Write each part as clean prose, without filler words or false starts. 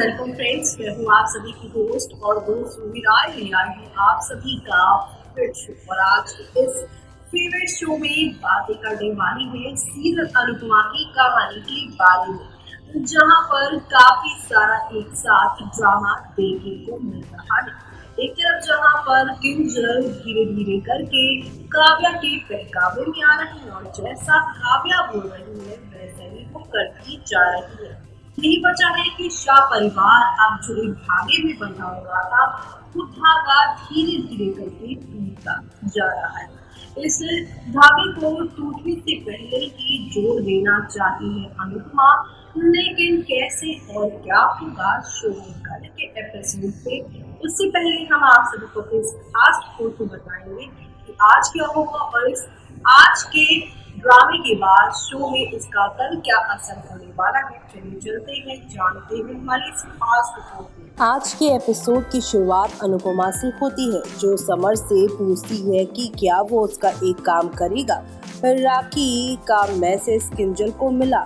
Welcome friends. मैं हूँ आप सभी की होस्ट और दोस्त रूबी राय। ले आई हूँ आप सभी का फेवरेट शो और आज इस फेवरेट शो में बातें करने वाली है सीरियल अनुपमा की कहानी के बारे में, जहाँ पर काफी सारा एक साथ ड्रामा देखने को मिल रहा है। एक तरफ जहाँ पर किंजल धीरे धीरे करके काव्या के बहकावे में आ रही है और जैसा काव्या बोल रही है वैसे ही वो करती जा रही है। यही वजह है कि शाह परिवार अब जो एक धागे में बंधा हुआ था वो धागा धीरे धीरे करके टूटता जा रहा है। इस धागे को टूटने से पहले ही जोड़ देना चाहती है अनुपमा, लेकिन कैसे और क्या होगा शो में कल के एपिसोड पे। उससे पहले हम आप सभी को इस खास खबर को बताएंगे कि आज क्या होगा और इस आज के ड्रामे के बाद शो में इसका कल क्या असर होने वाला है। चलिए चलते हैं, जानते हैं हमारी इस खास रिपोर्ट में। आज के एपिसोड की शुरुआत अनुपमा से होती है, जो समर से पूछती है कि क्या वो उसका एक काम करेगा। राखी का मैसेज किंजल को मिला।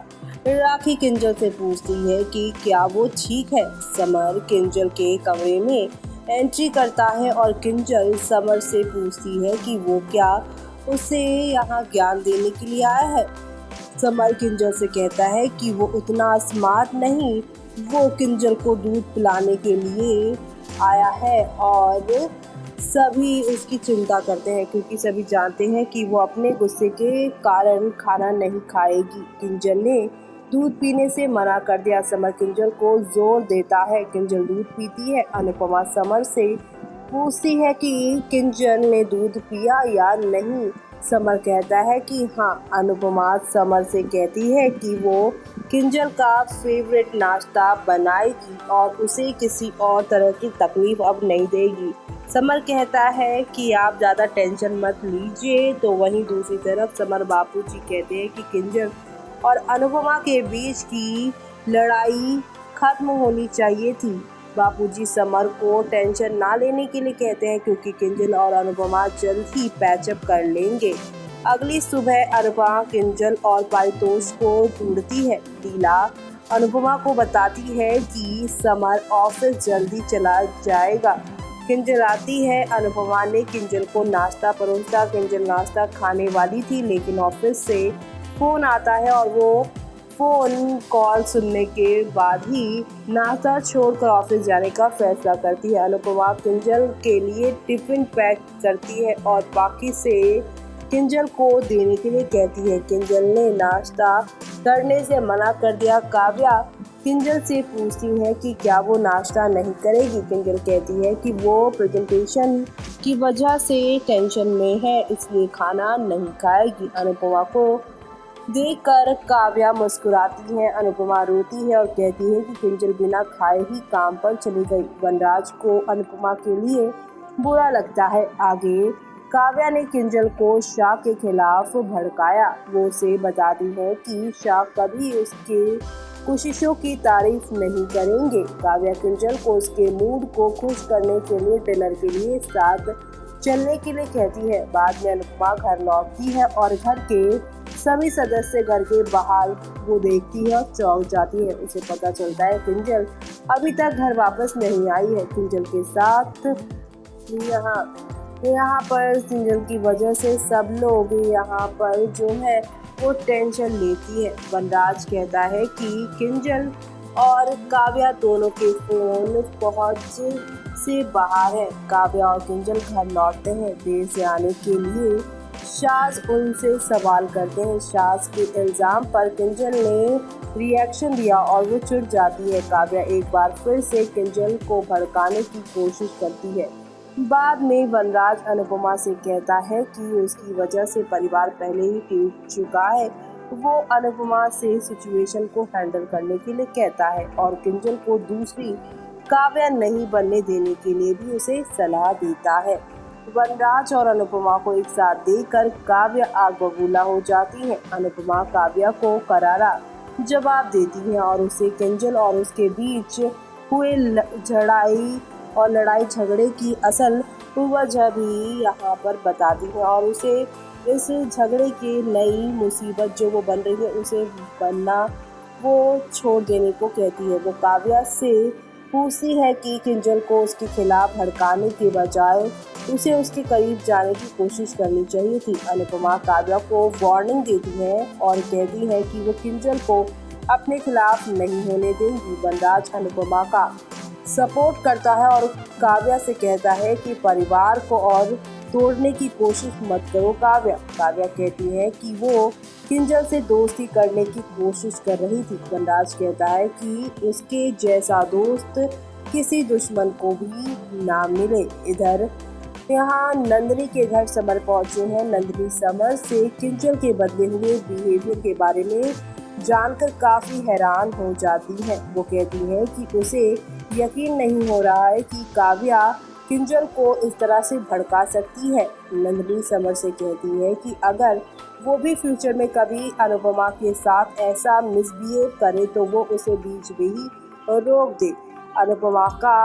राखी किंजल से पूछती है कि क्या वो ठीक है। समर किंजल के कमरे में एंट्री करता है और किंजल समर से पूछती है कि वो क्या उसे यहाँ ज्ञान देने के लिए आया है। समर किंजल से कहता है कि वो उतना स्मार्ट नहीं, वो किंजल को दूध पिलाने के लिए आया है और सभी उसकी चिंता करते हैं क्योंकि सभी जानते हैं कि वो अपने गुस्से के कारण खाना नहीं खाएगी। किंजल ने दूध पीने से मना कर दिया। समर किंजल को जोर देता है, किंजल दूध पीती है। अनुपमा समर से पूछती है कि किंजल ने दूध पिया या नहीं। समर कहता है कि हाँ। अनुपमा समर से कहती है कि वो किंजल का फेवरेट नाश्ता बनाएगी और उसे किसी और तरह की तकलीफ अब नहीं देगी। समर कहता है कि आप ज़्यादा टेंशन मत लीजिए। तो वहीं दूसरी तरफ समर बापूजी कहते हैं कि किंजल और अनुपमा के बीच की लड़ाई खत्म होनी चाहिए थी। बापूजी समर को टेंशन ना लेने के लिए कहते हैं क्योंकि किंजल और अनुपमा जल्द ही पैचअप कर लेंगे। अगली सुबह अनुपमा किंजल और पारितोष को ढूंढती है। लीला अनुपमा को बताती है कि समर ऑफिस जल्दी चला जाएगा। किंजल आती है। अनुपमा ने किंजल को नाश्ता परोसा। किंजल नाश्ता खाने वाली थी, लेकिन ऑफिस से फोन आता है और वो फोन कॉल सुनने के बाद ही नाश्ता छोड़कर ऑफिस जाने का फैसला करती है। अनुपमा किंजल के लिए टिफिन पैक करती है और बाकी से किंजल को देने के लिए कहती है। किंजल ने नाश्ता करने से मना कर दिया। काव्या किंजल से पूछती है कि क्या वो नाश्ता नहीं करेगी। किंजल कहती है कि वो प्रेजेंटेशन की वजह से टेंशन में है, इसलिए खाना नहीं खाएगी। अनुपमा को देखकर काव्या मुस्कुराती है। अनुपमा रोती है और कहती है कि किंजल बिना खाए ही काम पर चली गई। वनराज को अनुपमा के लिए बुरा लगता है। आगे काव्या ने किंजल को शाह के खिलाफ भड़काया। वो उसे बताती है कि शाह कभी उसके कोशिशों की तारीफ नहीं करेंगे। काव्या किंजल को उसके मूड को खुश करने के लिए डिनर के लिए साथ चलने के लिए कहती है। बाद में अनुपमा घर लौटती है और घर के सभी सदस्य घर के बाहर वो देखती है और चौंक जाती है। उसे पता चलता है किंजल अभी तक घर वापस नहीं आई है। किंजल के साथ यहाँ पर किंजल की वजह से सब लोग यहाँ पर जो है वो टेंशन लेती है। वनराज कहता है कि किंजल और काव्या दोनों के फोन पहुंच से बाहर है। काव्या और किंजल घर लौटते हैं। देर से आने के लिए शाज उनसे सवाल करते हैं। शाज के इल्जाम पर किंजल ने रिएक्शन दिया और वो चिढ़ जाती है। काव्या एक बार फिर से किंजल को भड़काने की कोशिश करती है। बाद में वनराज अनुपमा से कहता है कि उसकी वजह से परिवार पहले ही टूट चुका है। वो अनुपमा से सिचुएशन को हैंडल करने के लिए कहता है और किंजल को दूसरी काव्या नहीं बनने देने के लिए भी उसे सलाह देता है। वनराज और अनुपमा को एक साथ देखकर काव्या आग बबूला हो जाती है। अनुपमा काव्या को करारा जवाब देती है और उसे किंजल और उसके बीच हुए लड़ाई झगड़े की असल वजह भी यहाँ पर बताती है और उसे इस झगड़े की नई मुसीबत जो वो बन रही है उसे बनना वो छोड़ देने को कहती है। वो काव्या से पूछती है कि किंजल को उसके खिलाफ भड़काने के बजाय उसे उसके करीब जाने की कोशिश करनी चाहिए थी। अनुपमा काव्या को वार्निंग देती है और कहती है कि वो किंजल को अपने खिलाफ नहीं होने देंगी। वनराज अनुपमा का सपोर्ट करता है और काव्या से कहता है कि परिवार को और तोड़ने की कोशिश मत करो। काव्या कहती है कि वो किंजल से दोस्ती करने की कोशिश कर रही थी। वनराज कहता है कि उसके जैसा दोस्त किसी दुश्मन को भी ना मिले। इधर यहाँ नंदिनी के घर समर पहुंचे हैं। नंदिनी समर से किंजल के बदले हुए बिहेवियर के बारे में जानकर काफी हैरान हो जाती है। वो कहती है कि उसे यकीन नहीं हो रहा है कि काव्या किंजल को इस तरह से भड़का सकती है। नंदिनी समर से कहती है कि अगर वो भी फ्यूचर में कभी अनुपमा के साथ ऐसा मिसबिहेव करे तो वो उसे बीच में ही रोक दे। अनुपमा का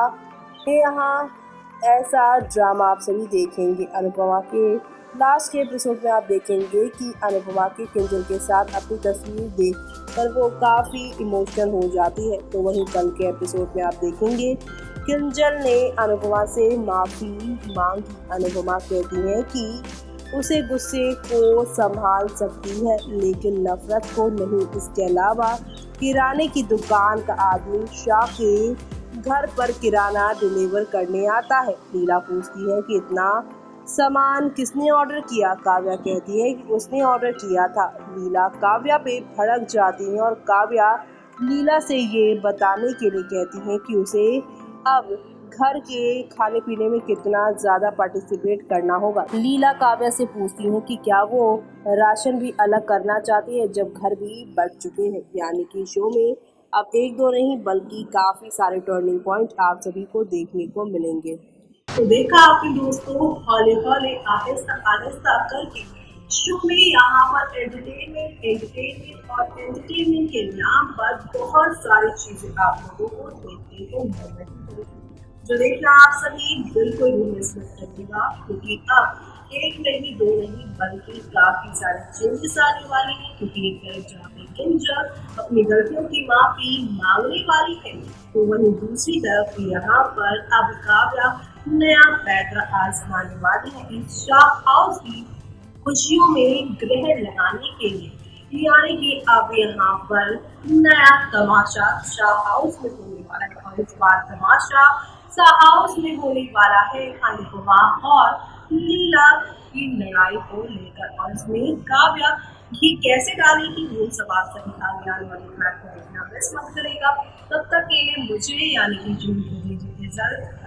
यहाँ ऐसा ड्रामा आप सभी देखेंगे। अनुपमा के लास्ट के एपिसोड में आप देखेंगे कि अनुपमा के किंजल के साथ अपनी तस्वीर देखकर वो काफ़ी इमोशनल हो जाती है। तो वहीं कल के एपिसोड में आप देखेंगे किंजल ने अनुपमा से माफ़ी मांगी। अनुपमा कहती है कि उसे गुस्से को संभाल सकती है लेकिन नफरत को नहीं। इसके अलावा किराने की दुकान का आदमी शाह के घर पर किराना डिलीवर करने आता है। लीला पूछती है कि इतना सामान किसने ऑर्डर किया। काव्या कहती है कि उसने ऑर्डर किया था। लीला काव्या पे भड़क जाती है और काव्या लीला से ये बताने के लिए कहती है कि उसे अब घर के खाने पीने में कितना ज़्यादा पार्टिसिपेट करना होगा। लीला काव्या से पूछती है कि क्या वो राशन भी अलग करना चाहती है जब घर भी बढ़ चुके हैं। यानी कि शो में अब एक दो नहीं बल्कि काफ़ी सारे टर्निंग पॉइंट आप सभी को देखने को मिलेंगे। तो देखा आपने दोस्तों, हौले हौले आहिस्ता आहिस्ता करके शो में यहाँ पर एंटरटेनमेंट और एंटरटेनमेंट के नाम पर बहुत सारी चीजें आप लोगों को देखने को मिल रही है, जो देखना आप सभी बिल्कुल भी मिस मत करिएगा, क्योंकि अब एक नहीं दो नहीं बल्कि काफी सारे चेंजेस आने वाले हैं। क्योंकि एक तरफ जहाँ पे किंजल अपनी गलतियों की माफी मांगने वाली है, तो वहीं दूसरी तरफ यहाँ पर अब काव्या नया पैटर्न आजमाने वाली है शाह हाउस की खुशियों में ग्रहण लगाने के लिए। यानी कि अब यहाँ पर नया तमाशा शाह हाउस में होने वाला है और इस बार तमाशा शाह हाउस में होने वाला है अनुपमा और लीला की लड़ाई को लेकर, और इसमें काव्या घी कैसे डालेगी वो सब आप सभी आगे आने वाले ट्रैक को देखना मिस मत करेगा। तब तक के लिए मुझे यानी कि जूही को दीजिए इजाजत।